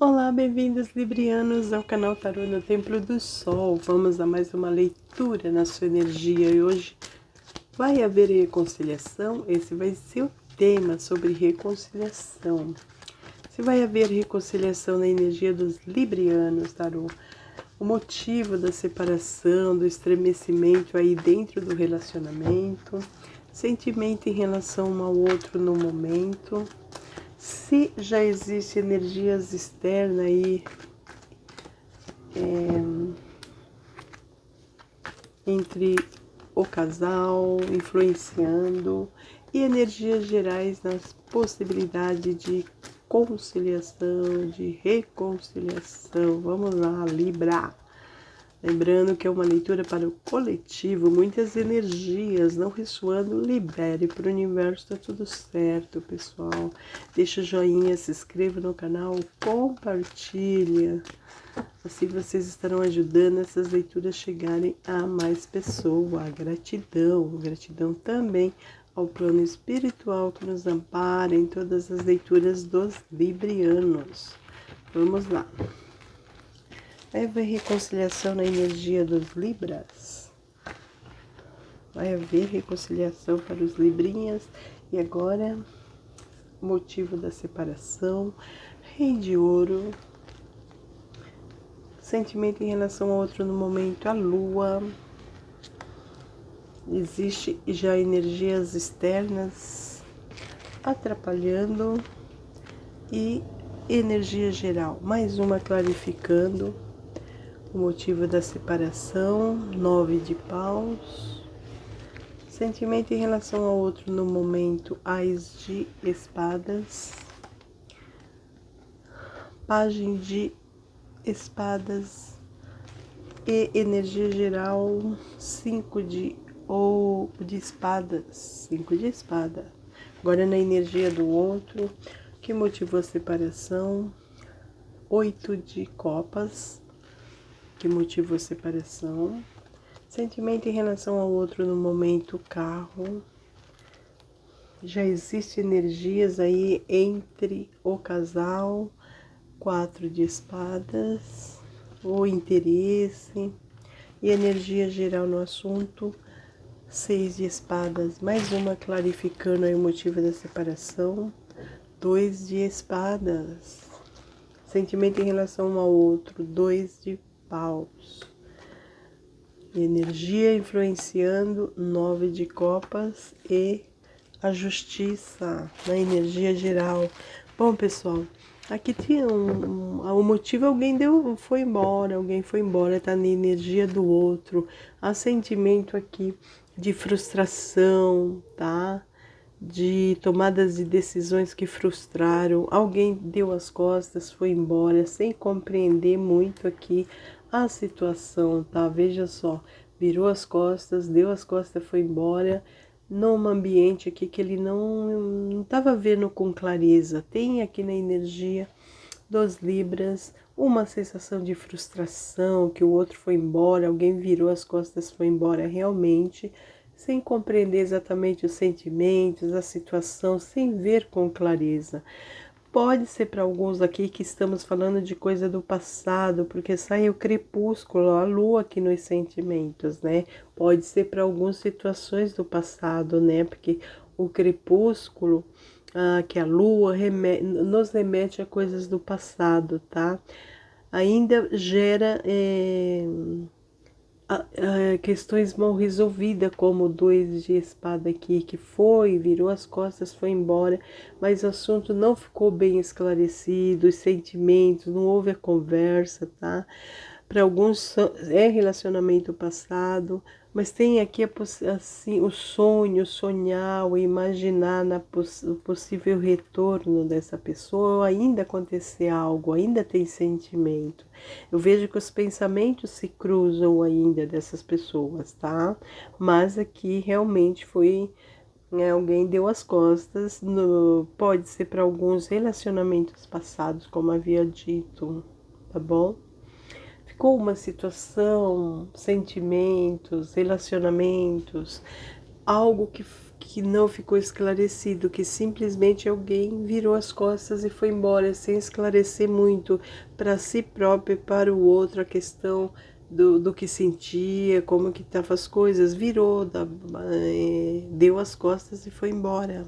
Olá, bem-vindos librianos ao canal Tarô no Templo do Sol. Vamos a mais uma leitura na sua energia e hoje vai haver reconciliação. Esse vai ser o tema sobre reconciliação. Se vai haver reconciliação na energia dos librianos, Tarô, o motivo da separação, do estremecimento aí dentro do relacionamento, sentimento em relação um ao outro no momento. Se já existe energias externas aí entre o casal, influenciando, e energias gerais nas possibilidades de conciliação, de reconciliação. Vamos lá, Libra. Lembrando que é uma leitura para o coletivo, muitas energias não ressoando, libere para o universo, tá tudo certo, pessoal. Deixa o joinha, se inscreva no canal, compartilha. Assim vocês estarão ajudando essas leituras chegarem a mais pessoas. Gratidão, gratidão também ao plano espiritual que nos ampara em todas as leituras dos librianos. Vamos lá. Vai haver reconciliação na energia dos Libras. Vai haver reconciliação para os Librinhas. E agora, motivo da separação, Rei de Ouro. Sentimento em relação ao outro no momento, a Lua. Existe já energias externas atrapalhando. E energia geral, mais uma clarificando. O motivo da separação, 9 de paus. Sentimento em relação ao outro no momento, Ás de espadas. Pagem de espadas e energia geral, 5 de espadas. 5 de espada. Agora na energia do outro, que motivou a separação, 8 de copas. Que motiva a separação, sentimento em relação ao outro no momento, carro. Já existe energias aí entre o casal, 4 de espadas, o interesse e energia geral no assunto, 6 de espadas. Mais uma clarificando aí o motivo da separação, 2 de espadas, sentimento em relação um ao outro, 2 de paus. Energia influenciando, 9 de copas e a justiça na energia geral. Bom, pessoal, aqui tinha o motivo, alguém foi embora, tá na energia do outro. Há sentimento aqui de frustração, tá? De tomadas de decisões que frustraram, alguém deu as costas, foi embora, sem compreender muito aqui a situação, tá? Veja só, virou as costas, deu as costas, foi embora, num ambiente aqui que ele não estava vendo com clareza. Tem aqui na energia dos Libras uma sensação de frustração, que o outro foi embora, alguém virou as costas, foi embora realmente, sem compreender exatamente os sentimentos, a situação, sem ver com clareza. Pode ser para alguns aqui que estamos falando de coisa do passado, porque sai o crepúsculo, a lua aqui nos sentimentos, né? Pode ser para algumas situações do passado, né? Porque o crepúsculo, que a lua nos remete a coisas do passado, tá? Ainda gera questões mal resolvidas, como o 2 de espada aqui, que virou as costas, foi embora, mas o assunto não ficou bem esclarecido, os sentimentos, não houve a conversa, tá? Para alguns é relacionamento passado, mas tem aqui assim, o sonho, sonhar, o imaginar o possível retorno dessa pessoa, ou ainda acontecer algo, ainda tem sentimento. Eu vejo que os pensamentos se cruzam ainda dessas pessoas, tá? Mas aqui realmente foi, alguém deu as costas, pode ser para alguns relacionamentos passados, como havia dito, tá bom? Ficou uma situação, sentimentos, relacionamentos, algo que que não ficou esclarecido, que simplesmente alguém virou as costas e foi embora, sem esclarecer muito para si próprio e para o outro a questão do que sentia, como que estavam as coisas, virou, deu as costas e foi embora.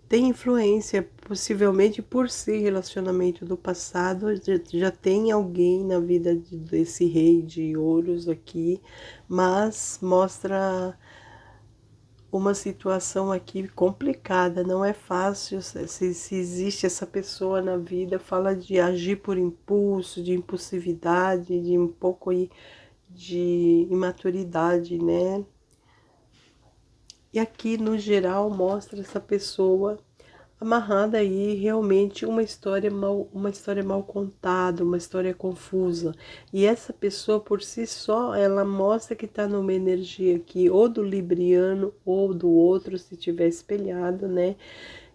Tem influência, possivelmente por ser relacionamento do passado, já tem alguém na vida desse rei de ouros aqui, mas mostra uma situação aqui complicada, não é fácil, se existe essa pessoa na vida, fala de agir por impulso, de impulsividade, de um pouco aí de imaturidade, né? E aqui, no geral, mostra essa pessoa amarrada aí realmente uma história mal contada, uma história confusa. E essa pessoa por si só, ela mostra que está numa energia aqui, ou do libriano, ou do outro, se tiver espelhado, né?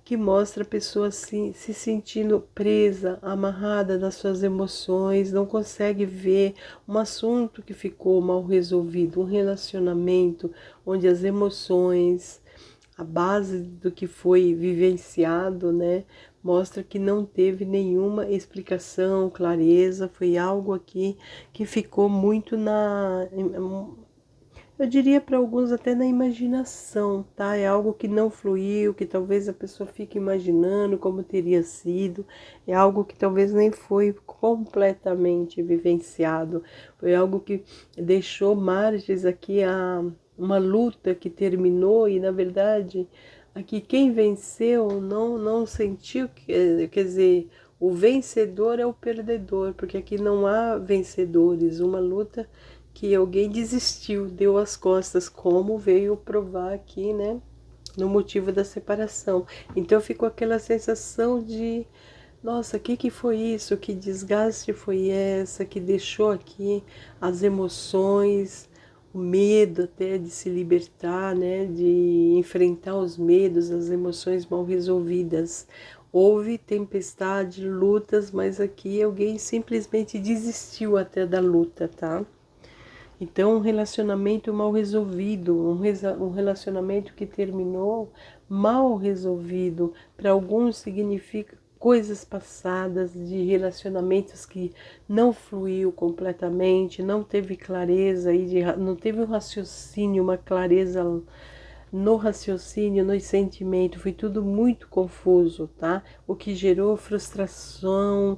Que mostra a pessoa assim, se sentindo presa, amarrada nas suas emoções, não consegue ver um assunto que ficou mal resolvido, um relacionamento onde as emoções, a base do que foi vivenciado, né, mostra que não teve nenhuma explicação, clareza, foi algo aqui que ficou muito eu diria para alguns até na imaginação, tá? É algo que não fluiu, que talvez a pessoa fique imaginando como teria sido, é algo que talvez nem foi completamente vivenciado, foi algo que deixou margens aqui a uma luta que terminou e, na verdade, aqui quem venceu não sentiu, quer dizer, o vencedor é o perdedor, porque aqui não há vencedores, uma luta que alguém desistiu, deu as costas, como veio provar aqui, né, no motivo da separação. Então ficou aquela sensação de, nossa, que foi isso? Que desgaste foi essa que deixou aqui as emoções, o medo até de se libertar, né, de enfrentar os medos, as emoções mal resolvidas. Houve tempestade, lutas, mas aqui alguém simplesmente desistiu até da luta, tá? Então, um relacionamento mal resolvido, um relacionamento que terminou mal resolvido, para alguns significa coisas passadas, de relacionamentos que não fluiu completamente, não teve clareza, não teve um raciocínio, uma clareza no raciocínio, no sentimento, foi tudo muito confuso, tá? O que gerou frustração,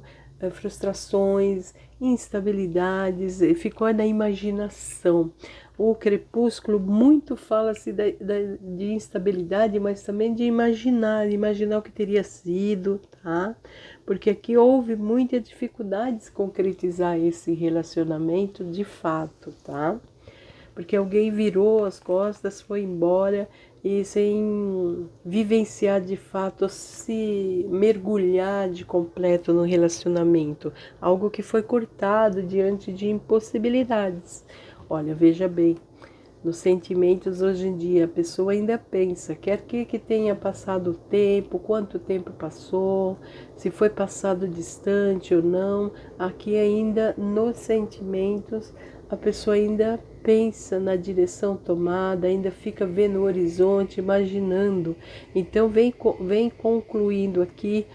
frustrações, instabilidades, ficou na imaginação. O crepúsculo muito fala-se de instabilidade, mas também de imaginar o que teria sido, tá? Porque aqui houve muita dificuldade de concretizar esse relacionamento de fato, tá? Porque alguém virou as costas, foi embora e sem vivenciar de fato, se mergulhar de completo no relacionamento, algo que foi cortado diante de impossibilidades. Olha, veja bem, nos sentimentos hoje em dia a pessoa ainda pensa, quer que tenha passado o tempo, quanto tempo passou, se foi passado distante ou não, aqui ainda nos sentimentos a pessoa ainda pensa na direção tomada, ainda fica vendo o horizonte, imaginando. Então vem concluindo aqui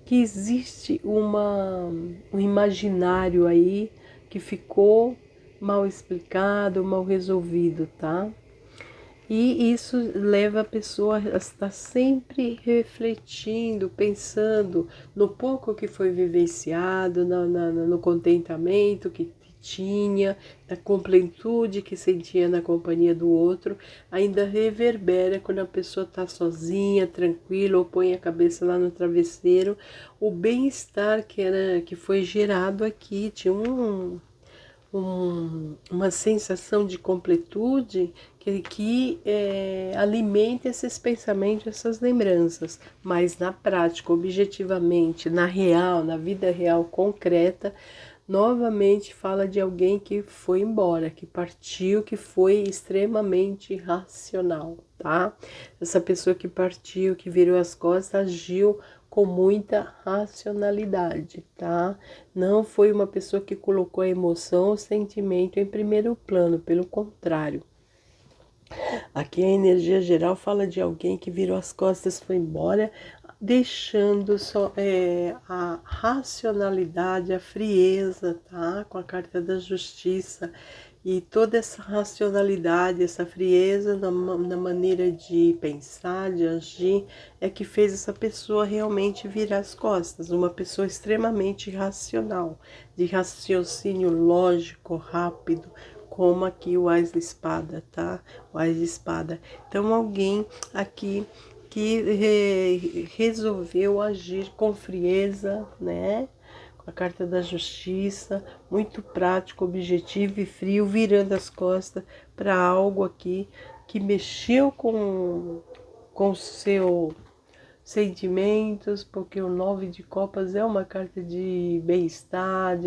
que existe um imaginário aí que ficou mal explicado, mal resolvido, tá? E isso leva a pessoa a estar sempre refletindo, pensando no pouco que foi vivenciado, no contentamento que tinha, na completude que sentia na companhia do outro, ainda reverbera quando a pessoa está sozinha, tranquila, ou põe a cabeça lá no travesseiro, o bem-estar que foi gerado aqui, tinha uma sensação de completude que alimenta esses pensamentos, essas lembranças, mas na prática, objetivamente, na real, na vida real concreta, novamente fala de alguém que foi embora, que partiu, que foi extremamente racional, tá? Essa pessoa que partiu, que virou as costas, agiu com muita racionalidade, tá? Não foi uma pessoa que colocou a emoção, o sentimento em primeiro plano, pelo contrário. Aqui a energia geral fala de alguém que virou as costas, foi embora, deixando só a racionalidade, a frieza, tá? Com a carta da justiça. E toda essa racionalidade, essa frieza na maneira de pensar, de agir, é que fez essa pessoa realmente virar as costas. Uma pessoa extremamente racional, de raciocínio lógico, rápido, como aqui o Ás da Espada, tá? O Ás de Espada. Então, alguém aqui que resolveu agir com frieza, né? Com a carta da justiça, muito prático, objetivo e frio, virando as costas para algo aqui que mexeu com o seu sentimentos, porque o 9 de copas é uma carta de bem-estar,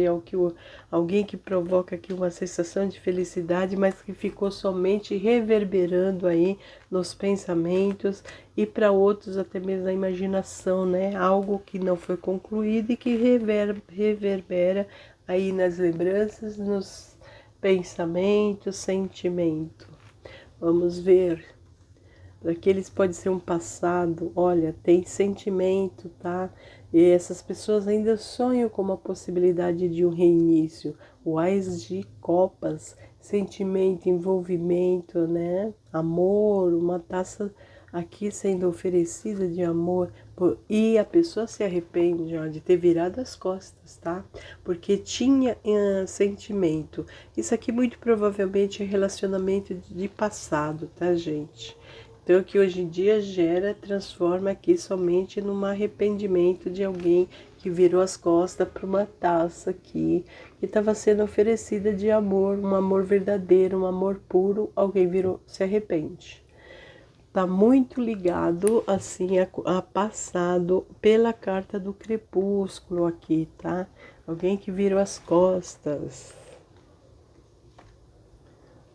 alguém que provoca aqui uma sensação de felicidade, mas que ficou somente reverberando aí nos pensamentos e para outros até mesmo na imaginação, né? Algo que não foi concluído e que reverbera aí nas lembranças, nos pensamentos, sentimento. Vamos ver. Para aqueles pode ser um passado, olha, tem sentimento, tá? E essas pessoas ainda sonham com uma possibilidade de um reinício. O Ás de Copas, sentimento, envolvimento, né? Amor, uma taça aqui sendo oferecida de amor. E a pessoa se arrepende, ó, de ter virado as costas, tá? Porque tinha sentimento. Isso aqui muito provavelmente é relacionamento de passado, tá, gente? Então, o que hoje em dia gera, transforma aqui somente num arrependimento de alguém que virou as costas para uma taça aqui, que estava sendo oferecida de amor, um amor verdadeiro, um amor puro, alguém virou, se arrepende. Tá muito ligado, assim, a passado pela carta do crepúsculo aqui, tá? Alguém que virou as costas.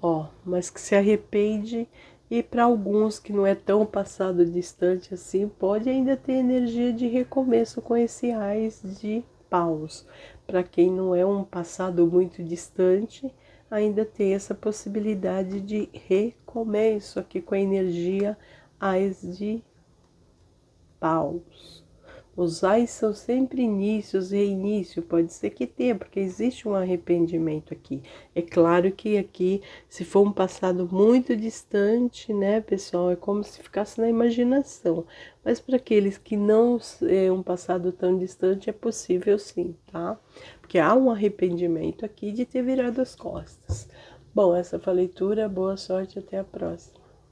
Ó, mas que se arrepende e para alguns que não é tão passado distante assim, pode ainda ter energia de recomeço com esse Ás de Paus. Para quem não é um passado muito distante, ainda tem essa possibilidade de recomeço aqui com a energia Ás de Paus. Os ais são sempre inícios, reinício, pode ser que tenha, porque existe um arrependimento aqui. É claro que aqui, se for um passado muito distante, né, pessoal, é como se ficasse na imaginação. Mas para aqueles que não é um passado tão distante, é possível sim, tá? Porque há um arrependimento aqui de ter virado as costas. Bom, essa foi a leitura, boa sorte, até a próxima.